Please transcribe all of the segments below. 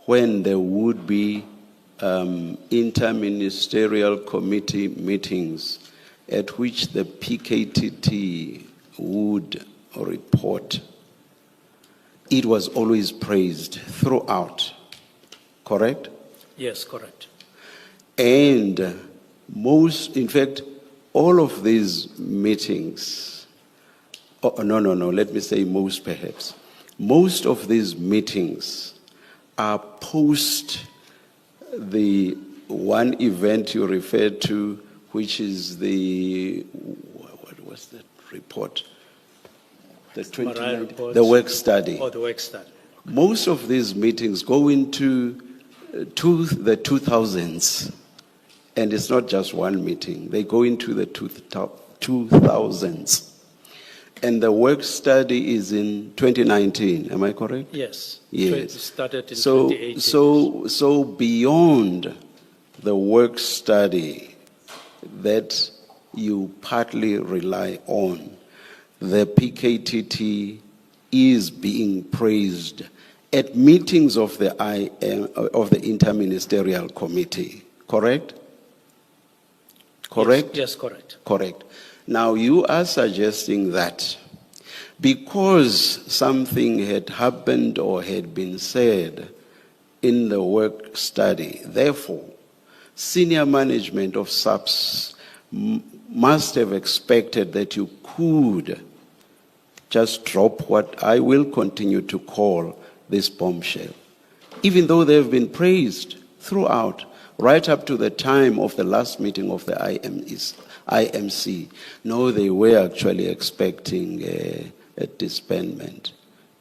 when there would be interministerial committee meetings at which the PKTT would report, it was always praised throughout, correct? Yes, correct. And in fact, all of these meetings, let me say most perhaps, most of these meetings are post the one event you referred to, which is what was that report? The 2019, the work study. Oh, the work study. Most of these meetings go into the 2000s, and it's not just one meeting. They go into the 2000s. And the work study is in 2019, am I correct? Yes. Yes. It started in 2018. So beyond the work study that you partly rely on, the PKTT is being praised at meetings of the Interministerial Committee, correct? Correct? Yes, correct. Correct. Now you are suggesting that because something had happened or had been said in the work study, therefore, senior management of SAPS must have expected that you could just drop what I will continue to call this bombshell, even though they have been praised throughout, right up to the time of the last meeting of the IMC. No, they were actually expecting a disbandment.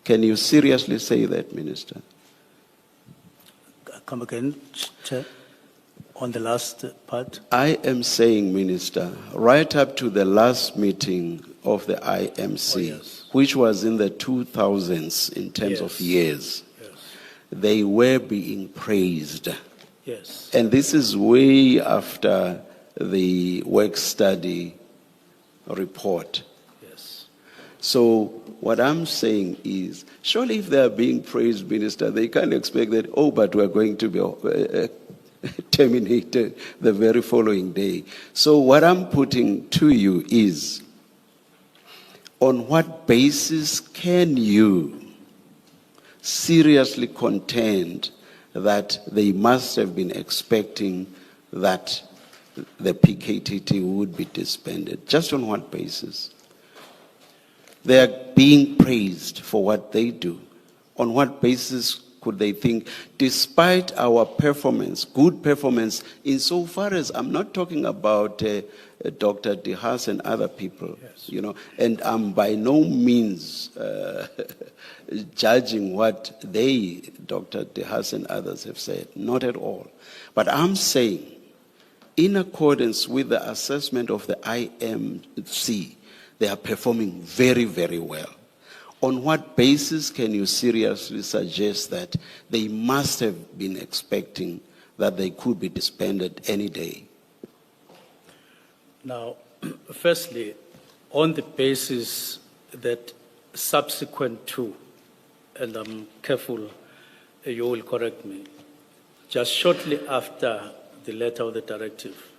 Can you seriously say that, Minister? Come again, Chair, on the last part. I am saying, Minister, right up to the last meeting of the IMC, yes, which was in the 2000s in terms yes, of years, yes, they were being praised. yes. And this is way after the work study report. Yes. So what I'm saying is, surely if they are being praised, Minister, they can't expect that, but we're going to be terminated the very following day. So what I'm putting to you is, on what basis can you seriously contend that they must have been expecting that the PKTT would be disbanded? Just on what basis? They are being praised for what they do. On what basis could they think, despite our performance, good performance, insofar as I'm not talking about Dr. DeHaas and other people, yes, and I'm by no means judging what they, Dr. DeHaas and others have said, not at all. But I'm saying, in accordance with the assessment of the IMC, they are performing very, very well. On what basis can you seriously suggest that they must have been expecting that they could be disbanded any day? Now, firstly, on the basis that subsequent to, and I'm careful, you will correct me, just shortly after the letter of the directive,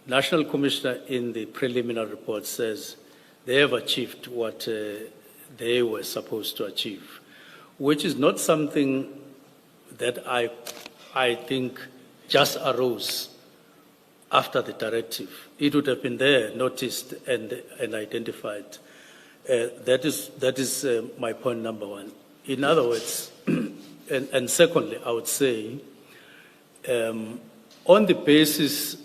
National Commissioner in the preliminary report says they have achieved what they were supposed to achieve, which is not something that I think just arose after the directive. It would have been there, noticed and identified. That is my point number one. In other words, and secondly, I would say, on the basis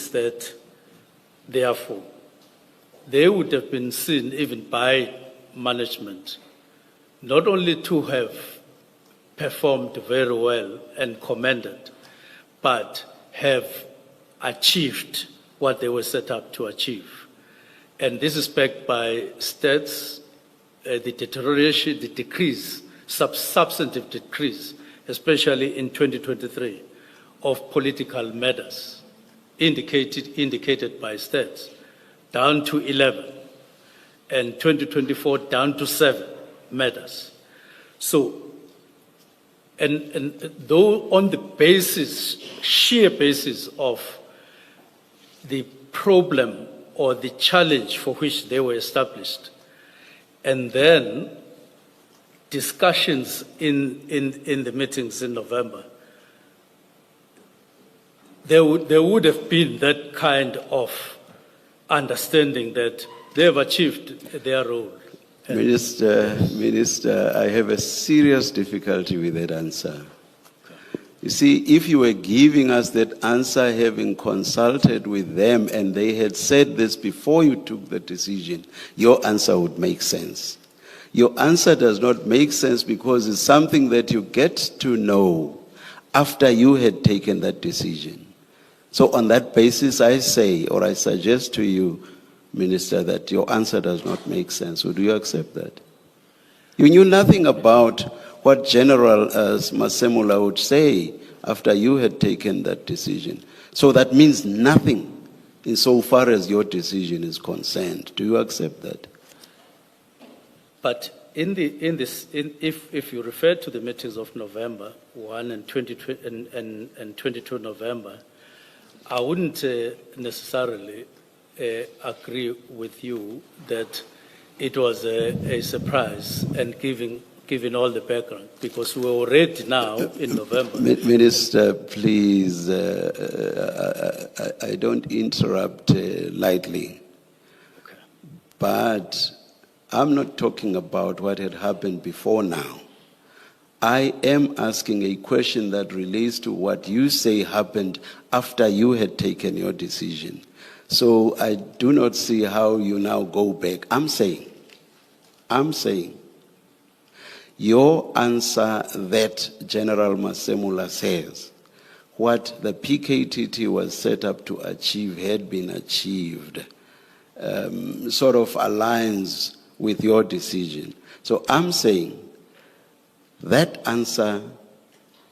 that, therefore, they would have been seen even by management not only to have performed very well and commended, but have achieved what they were set up to achieve. And this is backed by stats, the deterioration, the decrease, substantive decrease, especially in 2023, of political matters, indicated by stats, down to 11, and 2024 down to 7 matters. So And though on the basis, sheer basis of the problem or the challenge for which they were established, and then discussions in the meetings in November, there would have been that kind of understanding that they have achieved their role. Minister, I have a serious difficulty with that answer. You see, if you were giving us that answer having consulted with them and they had said this before you took the decision, your answer would make sense. Your answer does not make sense because it's something that you get to know after you had taken that decision. So on that basis, I say, or I suggest to you, Minister, that your answer does not make sense. Would you accept that? You knew nothing about what General Masemula would say after you had taken that decision. So that means nothing insofar as your decision is concerned. Do you accept that? But if you refer to the meetings of November 1 and 22 November, I wouldn't necessarily agree with you that it was a surprise and given all the background, because we were already now in November. Minister, please, I don't interrupt lightly. Okay. But I'm not talking about what had happened before now. I am asking a question that relates to what you say happened after you had taken your decision. So I do not see how you now go back. I'm saying, your answer that General Masemula says, what the PKTT was set up to achieve had been achieved, sort of aligns with your decision. So I'm saying that answer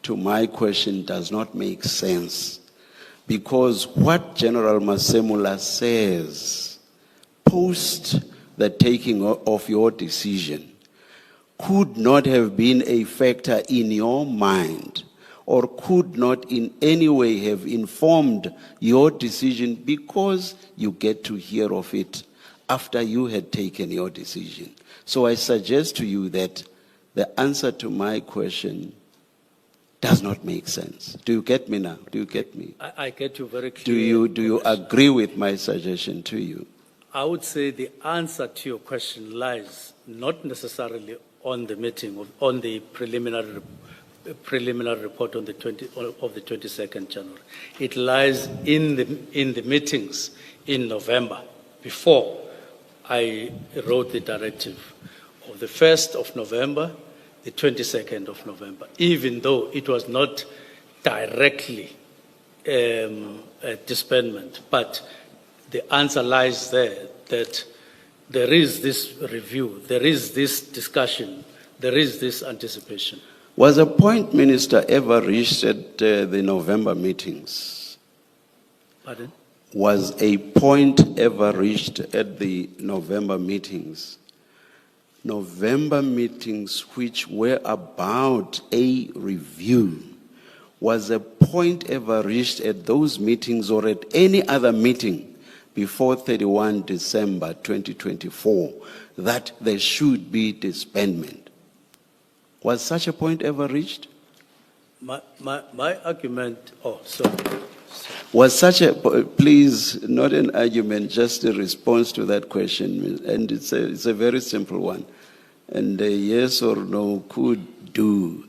to my question does not make sense, because what General Masemula says post the taking of your decision could not have been a factor in your mind or could not in any way have informed your decision, because you get to hear of it after you had taken your decision. So I suggest to you that the answer to my question does not make sense. Do you get me now? Do you get me? I get you very clearly. Do you agree with my suggestion to you? I would say the answer to your question lies not necessarily on the meeting, on the preliminary report on the 22nd January. It lies in the meetings in November, before I wrote the directive of the 1st of November, the 22nd of November, even though it was not directly a disbandment. But the answer lies there, that there is this review, there is this discussion, there is this anticipation. Was a point, Minister, ever reached at the November meetings? Pardon? Was a point ever reached at the November meetings? November meetings which were about a review. Was a point ever reached at those meetings or at any other meeting before 31 December 2024 that there should be disbandment? Was such a point ever reached? My argument, sorry. Was such a, please, not an argument, just a response to that question, and it's a very simple one. And a yes or no could do,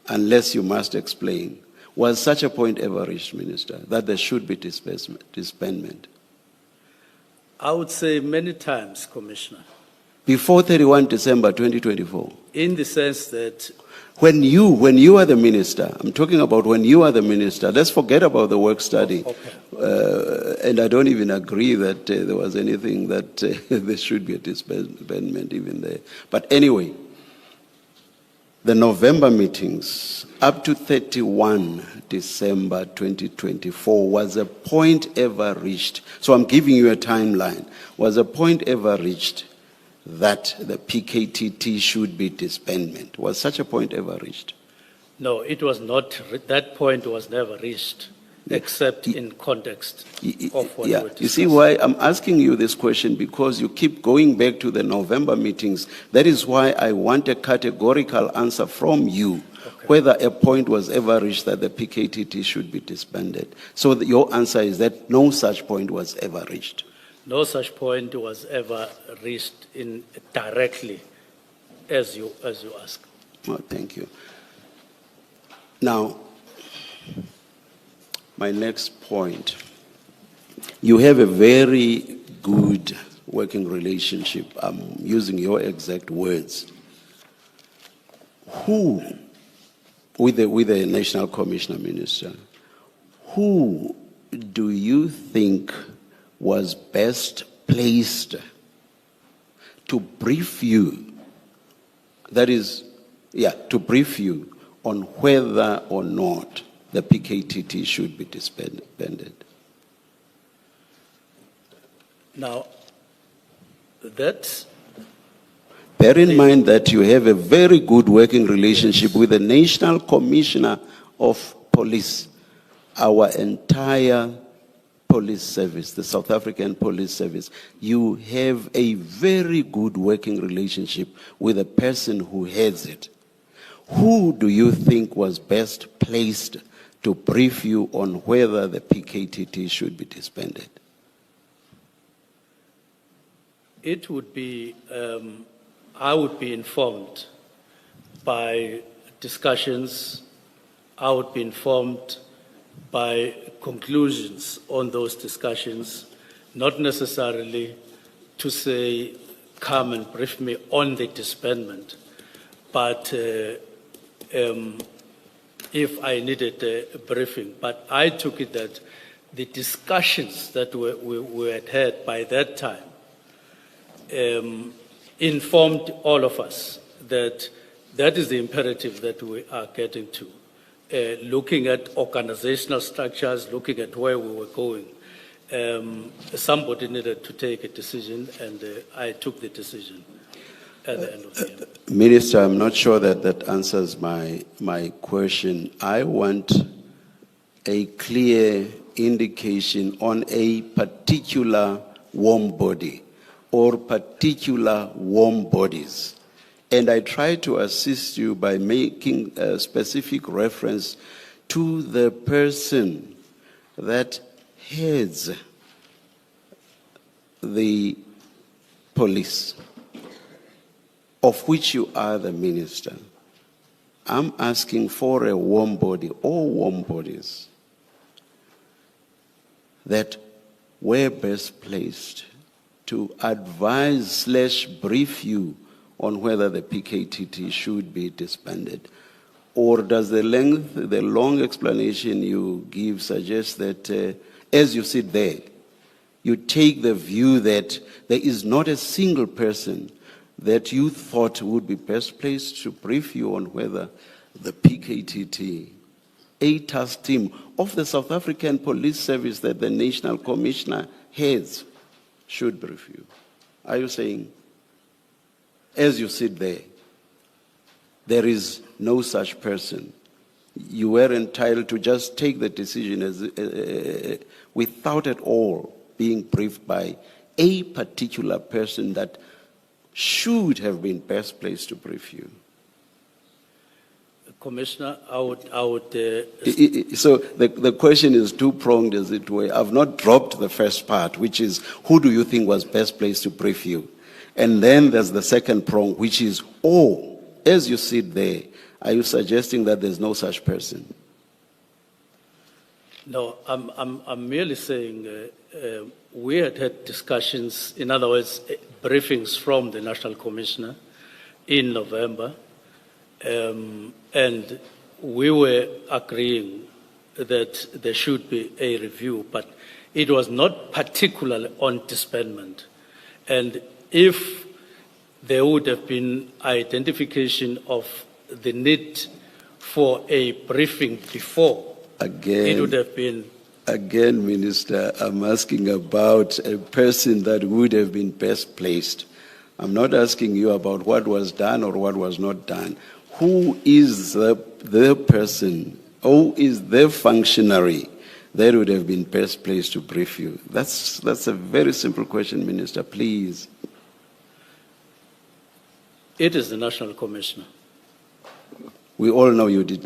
unless you must explain. Was such a point ever reached, Minister, that there should be disbandment? I would say many times, Commissioner. Before 31 December 2024? In the sense that when you are the minister, I'm talking about when you are the minister, let's forget about the work study. Okay. And I don't even agree that there was anything that there should be a disbandment even there. But anyway, the November meetings up to 31 December 2024, was a point ever reached? So I'm giving you a timeline. Was a point ever reached that the PKTT should be disbandment? Was such a point ever reached? No, it was not, that point was never reached, except in context of what Yeah, we're you see discussing. why I'm asking you this question, because you keep going back to the November meetings. That is why I want a categorical answer from you, Okay. whether a point was ever reached that the PKTT should be disbanded. So your answer is that no such point was ever reached. No such point was ever reached in directly, as you ask. Oh, thank you. Now, my next point. You have a very good working relationship. I'm using your exact words. Who, with the National Commissioner Minister, who do you think was best placed to brief you? That is, to brief you on whether or not the PKTT should be disbanded. Now, that, Bear in mind that you have a very good working relationship with the National Commissioner of Police, our entire police service, the South African Police Service. You have a very good working relationship with the person who heads it. Who do you think was best placed to brief you on whether the PKTT should be disbanded? it would be, I would be informed by discussions, I would be informed by conclusions on those discussions, not necessarily to say, come and brief me on the disbandment, but if I needed a briefing. But I took it that the discussions that we had had by that time informed all of us that that is the imperative that we are getting to. Looking at organizational structures, looking at where we were going, somebody needed to take a decision, and I took the decision at the end of the year. Minister, I'm not sure that that answers my question. I want a clear indication on a particular warm body or particular warm bodies. And I try to assist you by making a specific reference to the person that heads the police, of which you are the minister. I'm asking for a warm body or warm bodies that were best placed to advise/brief you on whether the PKTT should be disbanded. Or does the long explanation you give suggest that as you sit there, you take the view that there is not a single person that you thought would be best placed to brief you on whether the PKTT, a task team of the South African Police Service that the National Commissioner heads, should brief you? Are you saying, as you sit there, there is no such person? You were entitled to just take the decision without at all being briefed by a particular person that should have been best placed to brief you? Commissioner, I would So the question is two-pronged, as it were. I've not dropped the first part, which is, who do you think was best placed to brief you? And then there's the second prong, which is, as you sit there, are you suggesting that there's no such person? No, I'm merely saying we had discussions, in other words, briefings from the National Commissioner in November, and we were agreeing that there should be a review, but it was not particularly on disbandment. And if there would have been identification of the need for a briefing before, it would have been. Again, Minister, I'm asking about a person that would have been best placed. I'm not asking you about what was done or what was not done. who is the person, who is the functionary that would have been best placed to brief you? That's a very simple question, Minister, please. It is the National Commissioner. We all know you did.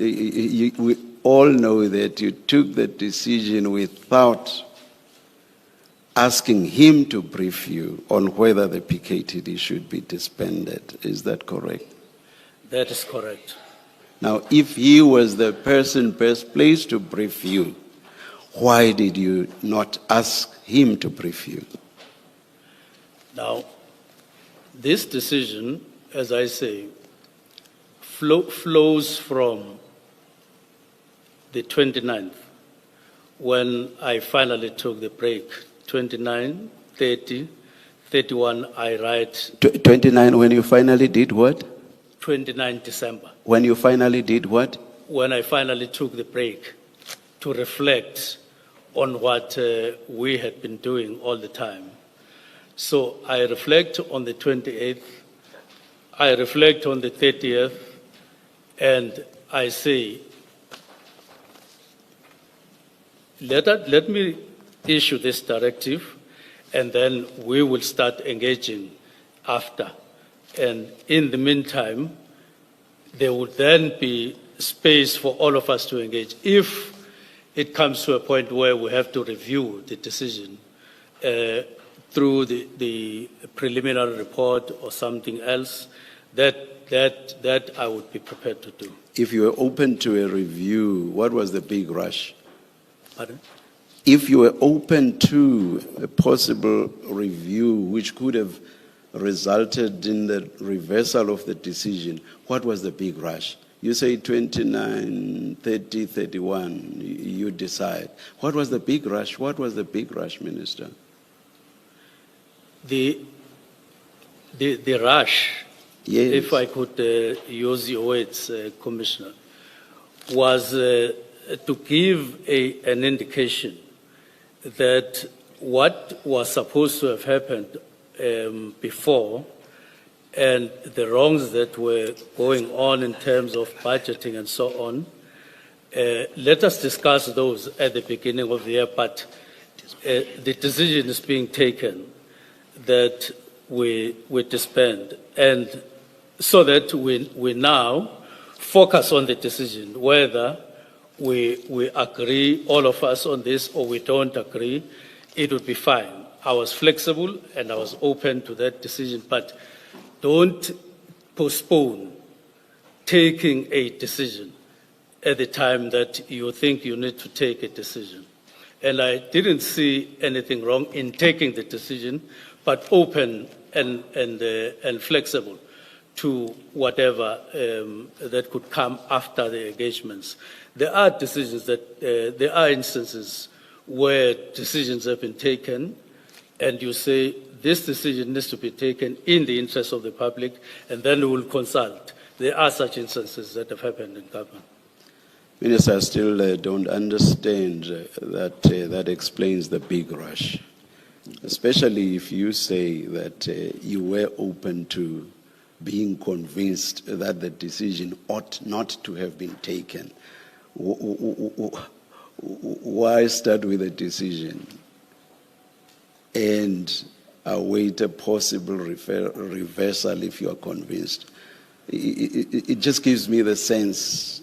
We all know that you took the decision without asking him to brief you on whether the PKTT should be disbanded. Is that correct? That is correct. Now, if he was the person best placed to brief you, why did you not ask him to brief you? Now, this decision, as I say, flows from the 29th, when I finally took the break. 29, 30, 31, I write. 29, when you finally did what? 29 December. When you finally did what? When I finally took the break to reflect on what we had been doing all the time. So I reflect on the 28th, I reflect on the 30th, and I say, let me issue this directive, and then we will start engaging after. And in the meantime, there would then be space for all of us to engage. If it comes to a point where we have to review the decision through the preliminary report or something else, that I would be prepared to do. If you were open to a review, what was the big rush? Pardon? If you were open to a possible review which could have resulted in the reversal of the decision, what was the big rush? You say 29, 30, 31, you decide. What was the big rush? What was the big rush, Minister? The rush, Yes. if I could use your words, Commissioner, was to give an indication that what was supposed to have happened before and the wrongs that were going on in terms of budgeting and so on, let us discuss those at the beginning of the year, but the decision is being taken that we disband, and so that we now focus on the decision, whether we agree, all of us, on this, or we don't agree, it would be fine. I was flexible and I was open to that decision, but don't postpone taking a decision at the time that you think you need to take a decision. And I didn't see anything wrong in taking the decision, but open and flexible to whatever that could come after the engagements. There are decisions there are instances where decisions have been taken and you say this decision needs to be taken in the interest of the public, and then we will consult. There are such instances that have happened in government. Minister, I still don't understand that explains the big rush, especially if you say that you were open to being convinced that the decision ought not to have been taken. Why start with a decision and await a possible reversal if you are convinced? It just gives me the sense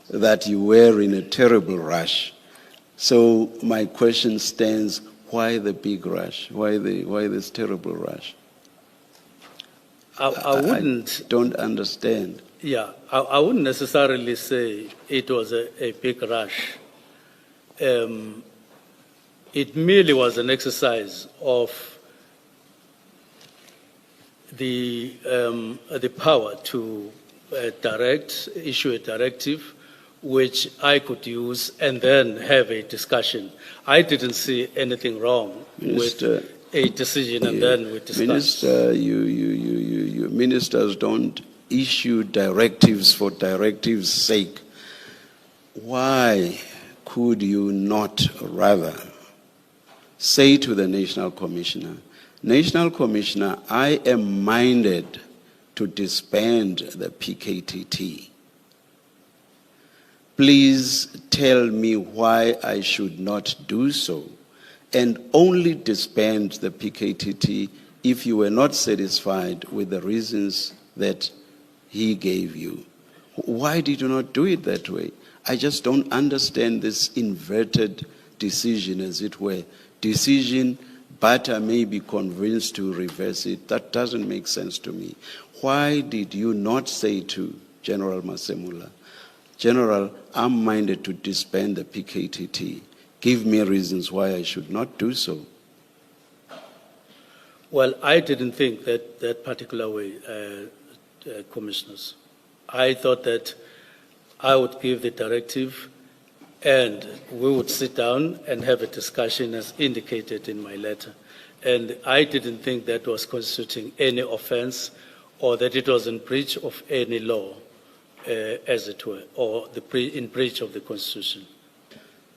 that you were in a terrible rush. So my question stands, why the big rush? Why this terrible rush? I wouldn't... I don't understand. Yeah, I wouldn't necessarily say it was a big rush. It merely was an exercise of the power to issue a directive, which I could use and then have a discussion. I didn't see anything wrong with a decision, and then we discussed. Minister, you ministers don't issue directives for directives' sake. Why could you not rather say to the National Commissioner, National Commissioner, I am minded to disband the PKTT. please tell me why I should not do so, and only disband the PKTT if you were not satisfied with the reasons that he gave you. Why did you not do it that way? I just don't understand this inverted decision, as it were. Decision, but I may be convinced to reverse it. That doesn't make sense to me. Why did you not say to General Masemula, General, I'm minded to disband the PKTT. Give me reasons why I should not do so. Well, I didn't think that particular way, Commissioners. I thought that I would give the directive and we would sit down and have a discussion as indicated in my letter. And I didn't think that was constituting any offense or that it was in breach of any law, as it were, or in breach of the Constitution.